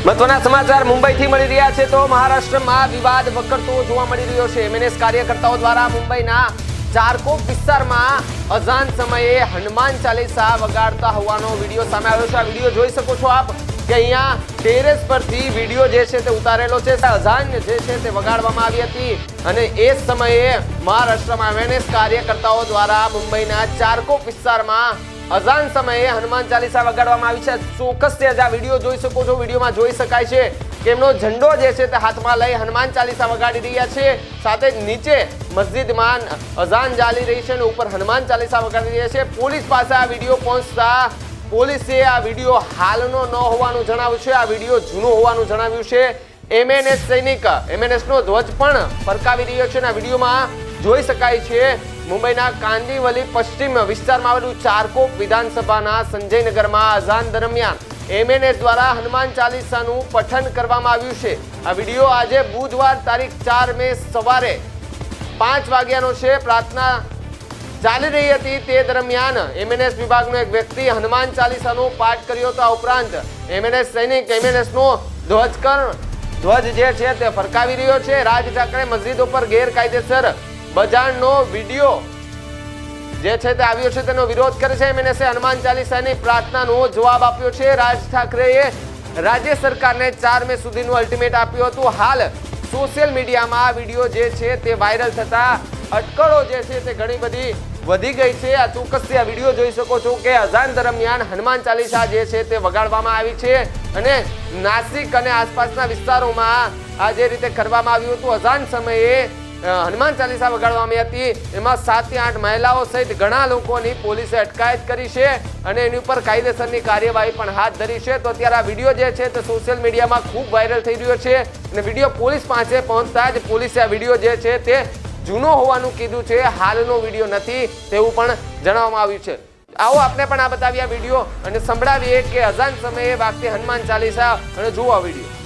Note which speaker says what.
Speaker 1: મહત્વના સમાચાર મુંબઈથી મળી રહ્યા છે તો મહારાષ્ટ્રમાં વિવાદ વકરતો જોવા મળી રહ્યો છે। એમએનએસ કાર્યકર્તાઓ દ્વારા મુંબઈના ચારકોપ વિસ્તારમાં અઝાન સમયે હનુમાન ચાલીસા વગાડતા હોવાનો વિડીયો સામે આવ્યો છે। આ વિડીયો જોઈ શકો છો આપ કે અહીંયા ટેરેસ પરથી વિડીયો જે છે તે ઉતારેલો છે। અઝાન જે છે તે વગાડવામાં આવી હતી અને એ સમયે મહારાષ્ટ્રમાં એમએનએસ કાર્યકર્તાઓ દ્વારા મુંબઈના ચારકોપ વિસ્તારમાં અઝાન સમયે હનુમાન ચાલીસા વગાડવામાં આવી છે। ચોક્કસથી આ વિડીયો જોઈ શકો છો। વિડીયોમાં જોઈ શકાય છે કે એમનો ઝંડો જે છે તે હાથમાં લઈ હનુમાન ચાલીસા વગાડી રહ્યા છે। સાથે જ નીચે મસ્જિદમાં અઝાન ચાલી રહી છે અને ઉપર હનુમાન ચાલીસા વગાડી રહ્યા છે। પોલીસ પાસે આ વિડીયો પહોંચતા પોલીસે આ વિડીયો હાલનો ન હોવાનું જણાવ્યું છે। આ વિડીયો જૂનો હોવાનું જણાવ્યું છે। એમએનએસ સૈનિક એમએનએસનો ધ્વજ પણ ફરકાવી રહ્યો છે અને આ વિડીયોમાં જોઈ શકાય છે મુંબઈના કાંદિવલી પશ્ચિમ વિસ્તારમાં આવેલું ચારકોપ વિધાનસભાના સંજયનગરમાં અઝાન દરમિયાન એમએનએસ દ્વારા હનુમાન ચાલીસાનું પઠન કરવામાં આવ્યું છે। આ વિડીયો આજે બુધવાર તારીખ 4 મે સવારે 5 વાગ્યાનો છે। પ્રાર્થના ચાલી રહી હતી તે દરમિયાન એમએનએસ વિભાગનો એક વ્યક્તિ હનુમાન ચાલીસાનો પાઠ કર્યો હતો। આ ઉપરાંત એમએનએસ સૈનિક એમએનએસનો ધ્વજ જે છે તે ફરકાવી રહ્યો છે। રાજ ઠાકરે મસ્જિદો પર ગેરકાયદેસર બજારનો વિડીયો જે છે તે આવ્યો છે તેનો વિરોધ કરે છે। એમએનએસે હનુમાન ચાલીસાની પ્રાર્થનાનો જવાબ આપ્યો છે। રાજ ઠાકરેએ રાજ્ય સરકારને 4 મે સુધીનું અલ્ટિમેટ આપ્યું હતું। હાલ સોશિયલ મીડિયામાં આ વિડીયો જે છે તે વાયરલ થતા અટકળો જે છે તે ઘણી બધી વધી ગઈ છે। આ ચોક્કસથી આ વિડીયો જોઈ શકો છો કે અઝાન દરમિયાન હનુમાન ચાલીસા જે છે તે વગાડવામાં આવી છે અને નાસિક અને આસપાસના વિસ્તારોમાં આ જે રીતે કરવામાં આવ્યું હતું અઝાન સમયે હનુમાન ચાલીસા વગાડવામાં હતી એમાં 7 થી 8 મહિલાઓ સહિત ઘણા લોકોની પોલીસે અટકાયત કરી છે અને એની ઉપર કાયદેસરની કાર્યવાહી પણ હાથ ધરી છે। તો અત્યારે આ વિડીયો જે છે તે સોશિયલ મીડિયામાં ખૂબ વાયરલ થઈ રહ્યો છે અને વિડીયો પોલીસ પાસે પહોંચતા જ પોલીસે આ વિડીયો જે છે તે જૂનો હોવાનું કીધું છે। હાલનો વિડીયો નથી તેવું પણ જણાવવામાં આવ્યું છે। આવો આપણે પણ આ બતાવ્યા વિડીયો અને સંભળાવીએ કે અઝાન સમયે વાગતી હનુમાન ચાલીસા અને જુઓ આ વિડીયો।